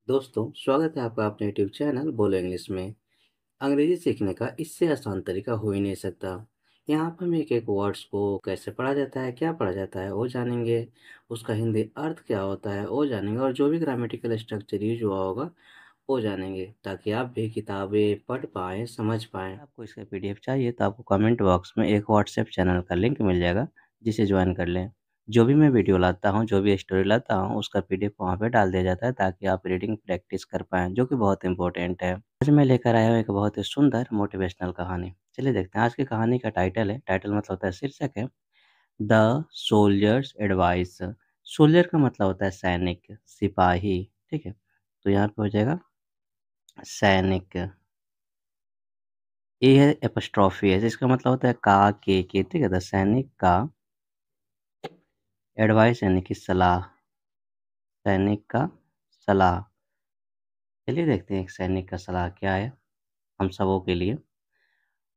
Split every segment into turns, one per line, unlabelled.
दोस्तों, स्वागत है आपका अपने यूट्यूब चैनल बोलो इंग्लिश में। अंग्रेजी सीखने का इससे आसान तरीका हो ही नहीं सकता। यहाँ पर हम एक-एक वर्ड्स को कैसे पढ़ा जाता है, क्या पढ़ा जाता है, वो जानेंगे। उसका हिंदी अर्थ क्या होता है, वो जानेंगे और जो भी ग्रामेटिकल स्ट्रक्चर यूज़ हुआ होगा, वो जानेंगे ताकि आप भी किताबें पढ़ पाएँ, समझ पाएँ। आपको इसका पीडीएफ चाहिए तो आपको कमेंट बॉक्स में एक व्हाट्सएप चैनल का लिंक मिल जाएगा, जिसे ज्वाइन कर लें। जो भी मैं वीडियो लाता हूँ, जो भी स्टोरी लाता हूँ, उसका पीडीएफ वहाँ पे डाल दिया जाता है ताकि आप रीडिंग प्रैक्टिस कर पाएँ, जो कि बहुत इम्पोर्टेंट है। आज मैं लेकर आया हूँ एक बहुत ही सुंदर मोटिवेशनल कहानी। चलिए देखते हैं आज की कहानी का टाइटल है, टाइटल मतलब होता है शीर्षक है द सोल्जर्स एडवाइस। सोल्जर का मतलब होता है सैनिक, सिपाही, ठीक है? तो यहाँ पे हो जाएगा सैनिक। ए है एपॉस्ट्रोफी है जिसका मतलब होता है के, ठीक है? द सैनिक का एडवाइस यानी कि सलाह, सैनिक का सलाह। चलिए देखते हैं एक सैनिक का सलाह क्या है हम सबों के लिए।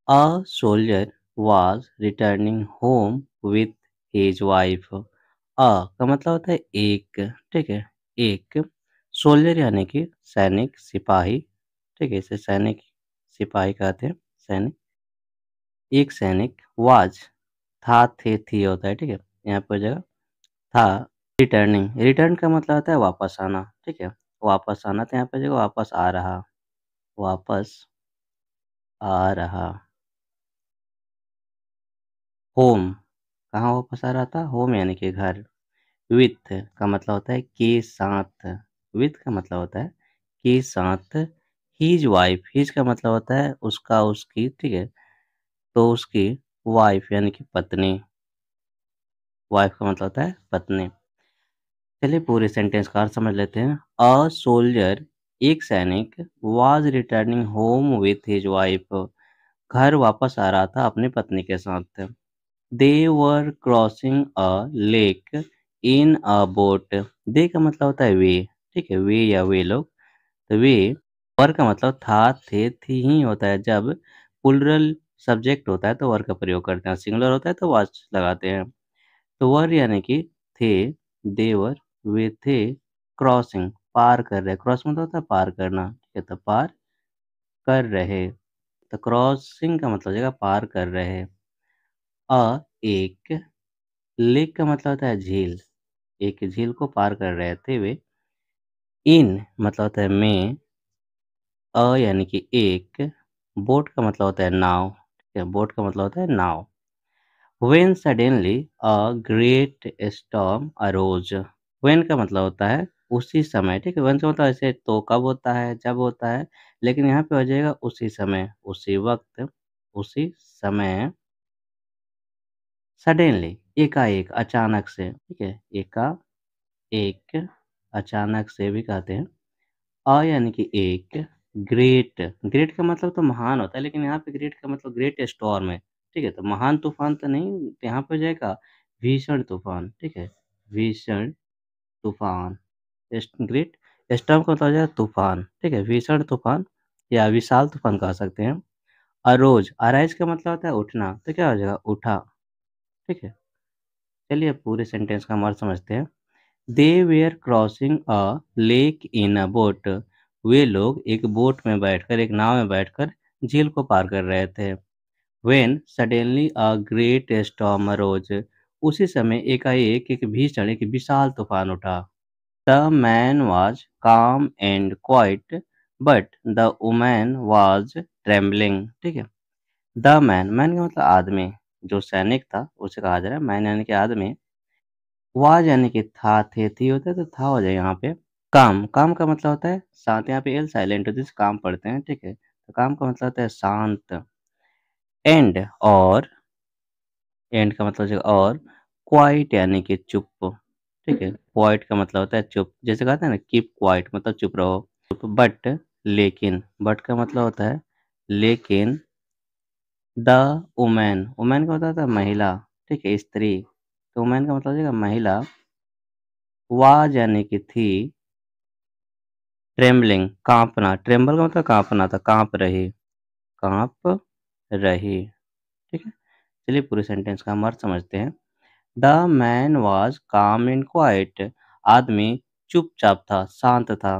A soldier was returning home with his wife. का मतलब होता है एक, ठीक है? एक सोल्जर यानी कि सैनिक, सिपाही, ठीक है? इसे सैनिक, सिपाही कहते हैं, सैनिक। एक सैनिक वाज था, थे, थी होता है, ठीक है? यहाँ पे हो जाएगा था। रिटर्निंग, रिटर्न का मतलब होता है वापस आना, ठीक है? वापस आना, तो यहाँ पे जो वापस आ रहा, वापस आ रहा। होम, कहाँ वापस आ रहा था? होम यानी कि घर। विथ का मतलब होता है के साथ, विथ का मतलब होता है के साथ। हीज वाइफ, हीज का मतलब होता है उसका, उसकी, ठीक है? तो उसकी वाइफ यानी कि पत्नी, वाइफ का मतलब होता है पत्नी। चलिए पूरे सेंटेंस का अर्थ समझ लेते हैं। अ सोल्जर, एक सैनिक, was returning home with his wife, घर वापस आ रहा था अपनी पत्नी के साथ। They were crossing a lake in a boat. They का मतलब होता है वे, ठीक है? वे या वे लोग। तो वे, वर का मतलब था, थे, थी ही होता है। जब प्लुरल सब्जेक्ट होता है तो वर का प्रयोग करते हैं, सिंगुलर होता है तो वाज लगाते हैं। तो वर यानी कि थे, देवर, वे थे क्रॉसिंग, पार कर रहे। क्रॉस मतलब होता है पार करना, ठीक है? तो पार कर रहे, तो क्रॉसिंग का मतलब हो जाएगा पार कर रहे। एक लेक का मतलब होता है झील, एक झील को पार कर रहे थे वे। इन मतलब होता है में, यानी कि एक, बोट का मतलब होता है नाव, ठीक है? बोट का मतलब होता है नाव। When suddenly a great storm arose। When का मतलब होता है उसी समय, ठीक है? when का मतलब ऐसे तो कब होता है, जब होता है, लेकिन यहाँ पे हो जाएगा उसी समय, उसी वक्त, उसी समय। सडनली, एकाएक, अचानक से, ठीक है? एक, अचानक से भी कहते हैं। यानी कि एक, ग्रेट, ग्रेट का मतलब तो महान होता है, लेकिन यहाँ पे ग्रेट का मतलब ग्रेट स्टॉर्म है, ठीक है? तो महान तूफान तो नहीं, तो यहाँ पे हो जाएगा भीषण तूफान, ठीक है? भीषण तूफान। ग्रेट स्टॉर्म का मतलब हो जाएगा तूफान, ठीक है? भीषण तूफान या विशाल तूफान कह सकते हैं। अरोज, अराइज का मतलब होता है उठना, तो क्या हो जाएगा? उठा, ठीक है? चलिए अब पूरे सेंटेंस का अर्थ समझते हैं। They were crossing a lake in a boat. वे लोग एक बोट में बैठकर, एक नाव में बैठकर झील को पार कर रहे थे। When suddenly a great storm arose. उसी समय एकाएक एक भीषण, एक विशाल तूफान उठा। The man was calm and quiet but the woman was trembling, ठीक है? द मैन, मैन का मतलब आदमी, जो सैनिक था उसे कहा जा रहा है मैन यानी कि आदमी। वाज यानी कि था, थे, थी होता है तो था हो जाएगा यहाँ पे। काम, काम का मतलब होता है शांत, यहाँ पे एल साइलेंट होती है, काम पढ़ते हैं, ठीक है? तो काम का मतलब होता है शांत। एंड, और, एंड का मतलब हो जाएगा और। क्वाइट यानी कि चुप, ठीक है? क्वाइट का मतलब होता है चुप, जैसे कहते हैं ना कीप क्वाइट मतलब चुप रहो। चुप, बट, लेकिन, बट का मतलब होता है लेकिन। द वुमेन, वुमेन का मतलब होता है महिला, ठीक है? स्त्री। तो वुमेन का मतलब हो जाएगा महिला। वाज यानी कि थी। ट्रेम्बलिंग, काँपना, ट्रेम्बल का मतलब काँपना था, काँप रही, काँप रही, ठीक है? चलिए पूरे सेंटेंस का हम अर्थ समझते हैं। The man was calm and quite. आदमी चुपचाप था, शांत था।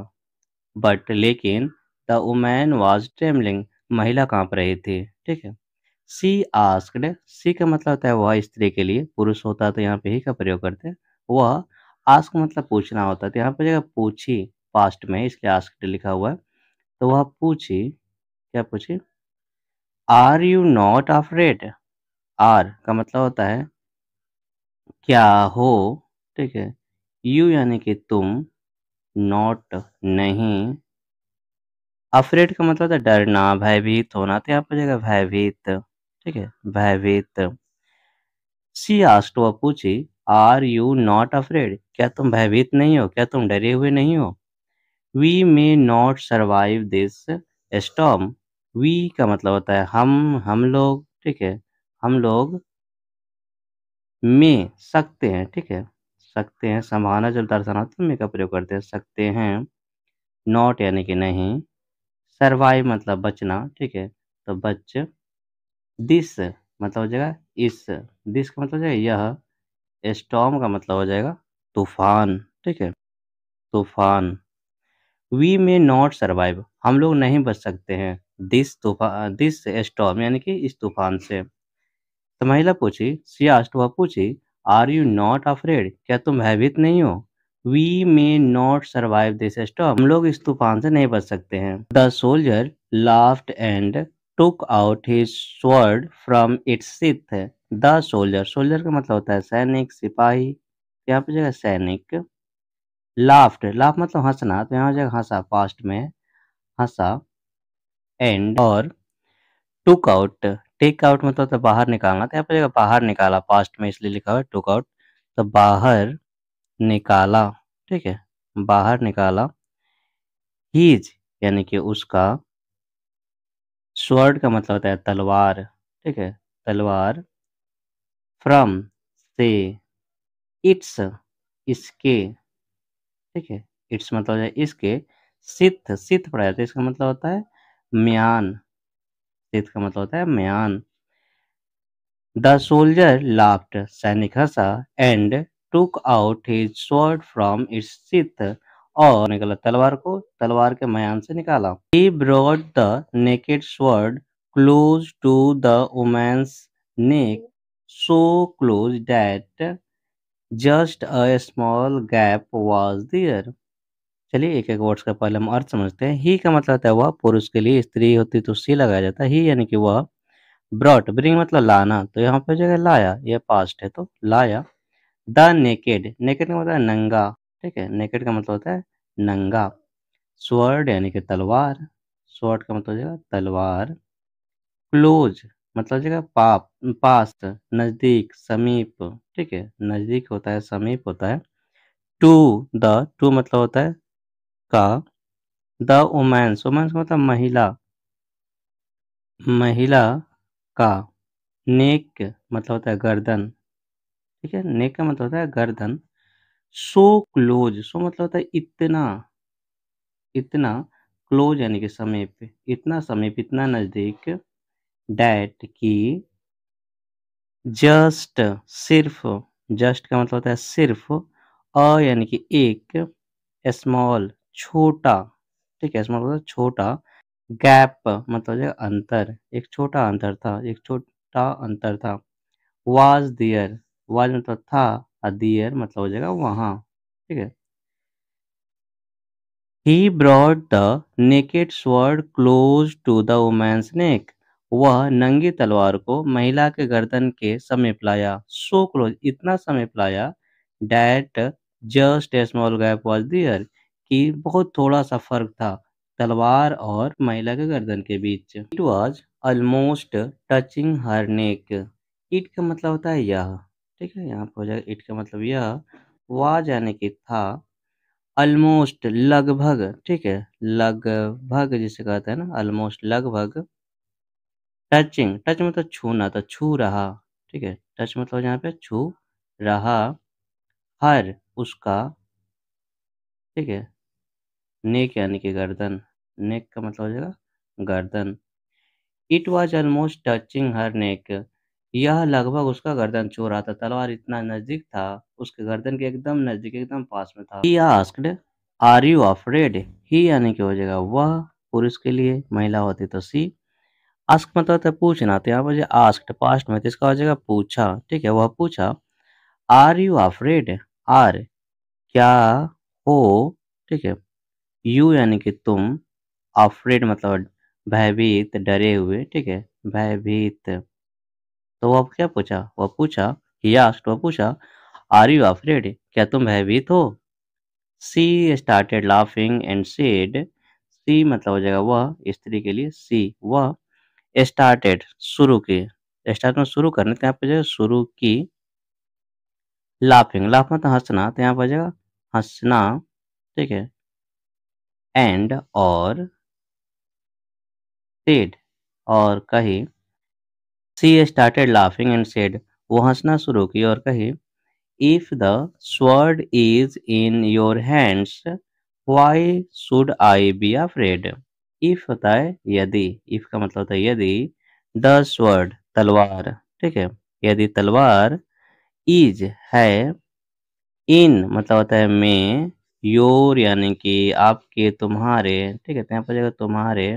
बट लेकिन द वुमन वाज ट्रेमलिंग, महिला काँप रही थी, ठीक है। शी आस्क्ड, शी का मतलब होता है वह स्त्री के लिए, पुरुष होता है तो यहाँ पे ही का प्रयोग करते हैं। वह आस्क मतलब पूछना होता है, तो यहाँ पे जगह पूछी पास्ट में इसलिए आस्क्ड लिखा हुआ है। तो वह पूछी, क्या पूछी? Are you not afraid? Are का मतलब होता है क्या हो, ठीक है। यू यानी कि तुम, नॉट नहीं, अफ्रेड का मतलब होता है डरना, भयभीत होना, तो यहाँ पर जगह भयभीत, ठीक है, भयभीत। शी आस्क्ड, वह पूछी, आर यू नॉट अफ्रेड? क्या तुम भयभीत नहीं हो, क्या तुम डरे हुए नहीं हो? We may not survive this storm, we का मतलब होता है हम लोग, ठीक है, हम लोग में सकते हैं, ठीक है, सकते हैं, संभावना जब दर्शाना होता है तो में का प्रयोग करते हैं, सकते हैं, नॉट यानी कि नहीं, सर्वाइव मतलब बचना, ठीक है, तो बच, दिस मतलब हो जाएगा इस, दिस का मतलब हो जाएगा यह, स्टॉर्म का मतलब हो जाएगा तूफान, ठीक है, तूफान। वी में नॉट सर्वाइव, हम लोग नहीं बच सकते हैं, दिस स्टॉर्म यानी कि इस तूफान से। तो महिला पूछी, शी आस्क्ड, वह पूछी, आर यू नॉट अफ्रेड? क्या तुम भयभीत नहीं हो? We may not survive this storm, हम लोग इस तूफान से नहीं बच सकते हैं। The soldier laughed and took out his sword from its sheath, the soldier, soldier का मतलब होता है सैनिक, सिपाही, यहाँ पे जगह सैनिक। लाफ्ड, लाफ मतलब हंसना, तो यहाँ हो जाएगा हंसा, पास्ट में हंसा, एंड और टुक आउट, टेक आउट मतलब होता है बाहर निकालना, तो यहाँ पे जगह बाहर निकाला, पास्ट में इसलिए लिखा हुआ है टुक आउट, तो बाहर निकाला, ठीक है, बाहर निकाला। हीज यानी कि उसका, स्वॉर्ड का मतलब होता है तलवार, ठीक है, तलवार, फ्रॉम से, इट्स इसके, ठीक है, इट्स मतलब हो जाए इसके, सिथ सिथ पढ़ा जाता है, इसका मतलब होता है म्यान, सिथ का मतलब होता है म्यान। द सोल्जर लाफ्ड, सैनिक हंसा, and took out his sword from its sheath, और निकाला तलवार को तलवार के म्यान से निकाला। He brought the naked sword close to the woman's neck, so close that just a small gap was there. चलिए एक एक वर्ड्स का पहले हम अर्थ समझते हैं। ही का मतलब होता है वह, पुरुष के लिए, स्त्री होती तो सी लगाया जाता है। ही यानी कि वह, ब्रॉट, ब्रिंग मतलब लाना, तो यहाँ पे जगह लाया, ये पास्ट है तो लाया। द नेकेड, नेकेड का मतलब है नंगा, ठीक है, नेकेड का मतलब होता है नंगा। स्वॉर्ड यानी कि तलवार, स्वॉर्ड का मतलब हो जाएगा तलवार। क्लोज मतलब हो जाएगा पास, नजदीक, समीप, ठीक है, नजदीक होता है, समीप होता है। टू द, टू मतलब होता है का, द वुमेन्स, वुमेन्स का मतलब महिला, महिला का, नेक मतलब होता है गर्दन, ठीक है, नेक का मतलब होता है गर्दन। सो क्लोज, सो मतलब होता है इतना, इतना, क्लोज यानी कि समीप, इतना समीप, इतना नजदीक, डैट की, जस्ट सिर्फ, जस्ट का मतलब होता है सिर्फ, यानी कि एक, स्मॉल छोटा, ठीक है, स्मॉल मतलब छोटा, गैप मतलब जो अंतर, एक छोटा अंतर था, एक छोटा अंतर था। वाज देयर, वाज मतलब था, और देयर मतलब हो जाएगा वहाँ, ठीक है। He brought the naked sword close to the woman's neck, वह नंगी तलवार को महिला के गर्दन के समीप लाया। सो क्लोज इतना समीप लाया, that just a small gap was there कि बहुत थोड़ा सा फर्क था तलवार और महिला के गर्दन के बीच। It was almost touching her neck, it का मतलब होता है यह, ठीक है, यहाँ पर हो जाएगा इट का मतलब यह, वाज यानी कि था, ऑलमोस्ट लगभग, ठीक है, लगभग जिसे कहते हैं ना, ऑलमोस्ट लगभग, टचिंग, टच मतलब छूना, तो छू रहा, ठीक है, टच मतलब यहाँ पे छू रहा, हर उसका, ठीक है, नेक यानी कि गर्दन, नेक का मतलब हो जाएगा गर्दन। It was almost touching her नेक, यह लगभग उसका गर्दन छू रहा था, तलवार इतना नजदीक था, उसके गर्दन के एकदम नजदीक, एकदम पास में था। He asked, are you afraid? He यानी कि हो जाएगा वह, पुरुष के लिए, महिला होती तो सी। आस्क मतलब होता है पूछना, तो यहाँ पर जो आस्क्ड पास्ट में तो इसका हो जाएगा पूछा, ठीक है, वह पूछा। Are you afraid? आर क्या हो, ठीक है, यू यानी कि तुम, अफ्रेड मतलब भयभीत, डरे हुए, ठीक है, भयभीत। तो वह क्या पूछा? वह पूछा, ही आस्क्ड, वह पूछा, आर यू अफ्रेड? क्या तुम भयभीत हो? सी स्टार्टेड लाफिंग एंड सेड, सी मतलब हो जाएगा वह, स्त्री के लिए सी, वह स्टार्टेड शुरू की, स्टार्ट में शुरू करने, तो यहाँ पे जो है शुरू की, लाफिंग, लाफ मतलब हंसना, तो यहाँ पर हो जाएगा हंसना, ठीक है, एंड और सेड और कही, सी स्टार्टेड लाफिंग एंड सेड, वो हंसना शुरू की और कही, if the sword is in your hands why should I be afraid? If होता है यदि, इफ का मतलब होता है यदि, द स्वॉर्ड तलवार, ठीक है, यदि तलवार, इज है, इन मतलब होता है में, योर यानी कि आपके, तुम्हारे, ठीक है, तो यहाँ पर जगह तुम्हारे,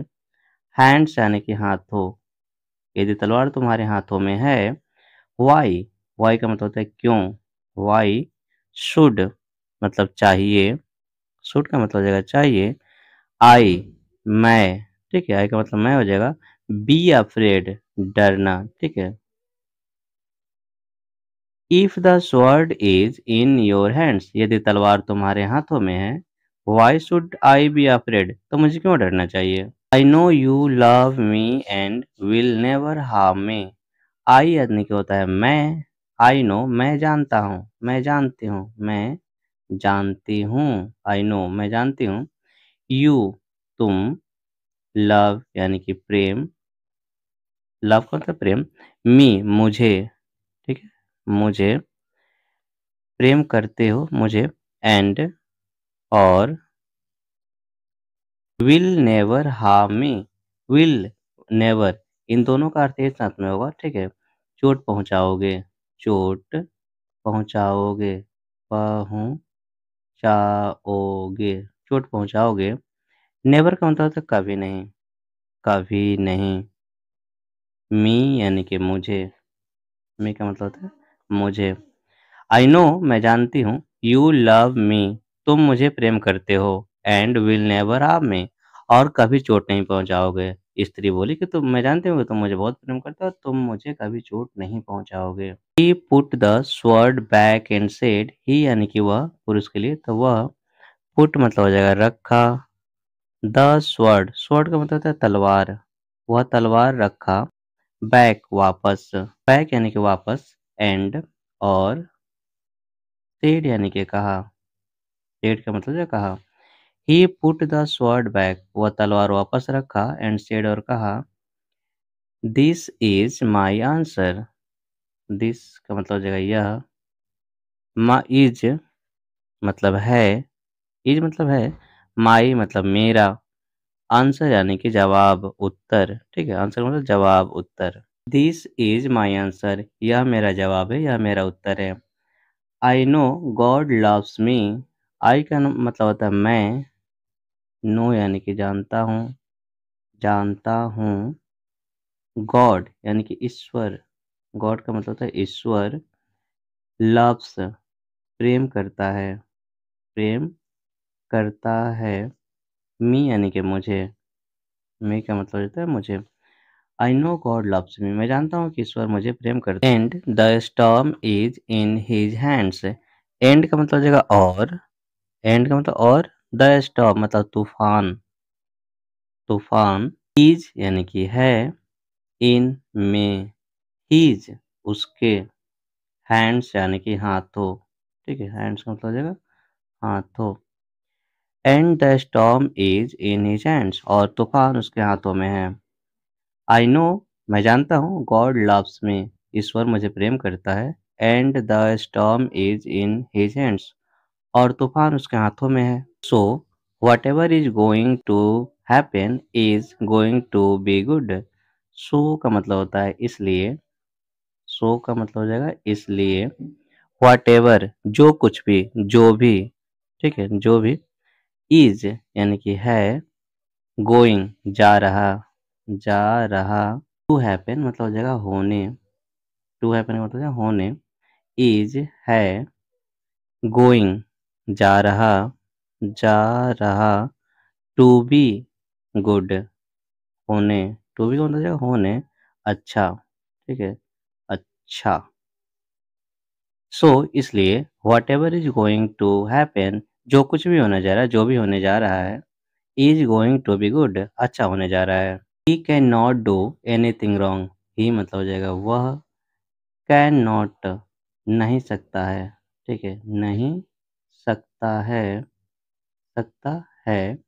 हैंड्स यानी कि हाथों, यदि तलवार तुम्हारे हाथों में है, वाई, वाई का मतलब होता है क्यों, वाई शुड मतलब चाहिए, शुड का मतलब हो जाएगा चाहिए, आई मैं, ठीक है, आई का मतलब मैं हो जाएगा, बी अफ्रेड डरना, ठीक है। If the sword is in your hands, यदि तलवार तुम्हारे हाथों में है, why should I be afraid, तो मुझे क्यों डरना चाहिए? I know you love me and will never harm me, I यानी कि होता है मैं, आई नो मैं जानता हूँ, मैं जानती हूँ, मैं जानती हूँ, आई नो मैं जानती हूँ, यू तुम, लव यानी कि प्रेम, लव का मतलब प्रेम, मी मुझे, ठीक है, मुझे प्रेम करते हो मुझे, एंड और will never harm me, will never, इन दोनों का अर्थ एक साथ में होगा, ठीक है, चोट पहुँचाओगे, चोट पहुँचाओगे, पहुँचाओगे, चोट पहुँचाओगे। नेवर का मतलब होता है कभी नहीं, कभी नहीं। मी यानी कि मुझे, मी का मतलब होता है मुझे। आई नो मैं जानती हूँ, यू लव मी तुम मुझे प्रेम करते हो, एंड विल नेवर हार्म मी और कभी चोट नहीं पहुँचाओगे। स्त्री बोली कि तुम, मैं जानती हूँ कि तुम मुझे बहुत प्रेम करते हो, तुम मुझे कभी चोट नहीं पहुँचाओगे। He put the sword back and said, he यानी कि वह, पुरुष के लिए, तो वह, पुट मतलब हो जाएगा रखा, द स्वॉर्ड, स्वॉर्ड का मतलब होता है तलवार, वह तलवार रखा, बैक वापस, बैक यानी कि वापस, एंड और सेड यानी कि कहा, सेड का मतलब है कहा। ही पुट द स्वॉर्ड बैक, वह तलवार वापस रखा, एंड सेड और कहा, this is my answer, this का मतलब हो जाएगा यह, मा इज मतलब है, इज मतलब है, माई मतलब मेरा, आंसर यानी कि जवाब, उत्तर, ठीक है, आंसर मतलब जवाब, उत्तर। दिस इज माई आंसर, यह मेरा जवाब है, यह मेरा उत्तर है। I know God loves me, I का मतलब होता है मैं, नो यानी कि जानता हूँ, जानता हूँ, गॉड यानी कि ईश्वर, गॉड का मतलब होता है ईश्वर, लव्स प्रेम करता है, प्रेम करता है, मी यानी कि मुझे, मी का मतलब होता है मुझे। आई नो गॉड लव्स मी, मैं जानता हूँ कि ईश्वर मुझे प्रेम करता है। And the storm is in his hands, and का मतलब हो जाएगा और, एंड का मतलब और, द स्टॉर्म मतलब तूफान, तूफान, इज यानी कि है, इन में, हीज उसके, हैंड्स यानी कि हाथों, ठीक है, हैंड्स का मतलब हो जाएगा हाथों, and the storm is in his hands और तूफान उसके हाथों में है। आई नो मैं जानता हूँ, गॉड लव्स मी ईश्वर मुझे प्रेम करता है, and the storm is in his hands और तूफान उसके हाथों में है। So whatever is going to happen is going to be good, so का मतलब होता है इसलिए, सो का मतलब हो जाएगा इसलिए, वट एवर जो कुछ भी, जो भी, ठीक है, जो भी, इज़ यानी कि है, गोइंग जा रहा, टू हैपन मतलब हो जाएगा होने, टू हैपन का मतलब हो जाएगा होने, इज़ है, गोइंग जा रहा, टू बी गुड होने, टू बी का मतलब हो जाएगा होने, अच्छा, ठीक है, अच्छा। सो इसलिए whatever is going to happen, जो कुछ भी होने जा रहा है, जो भी होने जा रहा है, is going to be good, अच्छा होने जा रहा है। He can not do anything wrong, he मतलब हो जाएगा वह, कैन नॉट नहीं सकता है, ठीक है, नहीं सकता है,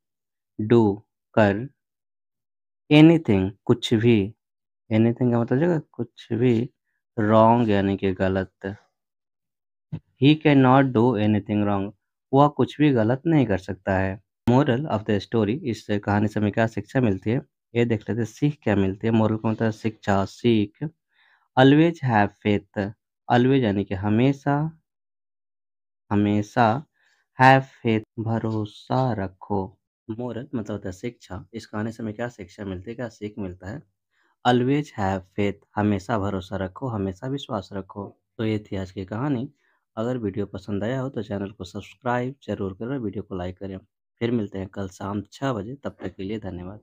डू कर, एनीथिंग कुछ भी, एनीथिंग का मतलब हो जाएगा कुछ भी, रॉन्ग यानी कि गलत। ही can not do anything wrong, वह कुछ भी गलत नहीं कर सकता है। मोरल ऑफ द स्टोरी, इस कहानी से हमें क्या शिक्षा मिलती है, ये देख लेते हैं सीख क्या मिलती है। मोरल का मतलब शिक्षा, सीख। ऑलवेज हैव फेथ, ऑलवेज यानी कि हमेशा, हमेशा, हैव फेथ भरोसा रखो। मोरल मतलब होता है शिक्षा, इस कहानी से हमें क्या शिक्षा मिलती है, क्या सीख मिलता है। ऑलवेज हैव फेथ, हमेशा भरोसा रखो, हमेशा विश्वास रखो। तो ये थी आज की कहानी। अगर वीडियो पसंद आया हो तो चैनल को सब्सक्राइब जरूर करें, वीडियो को लाइक करें। फिर मिलते हैं कल शाम 6 बजे, तब तक के लिए धन्यवाद।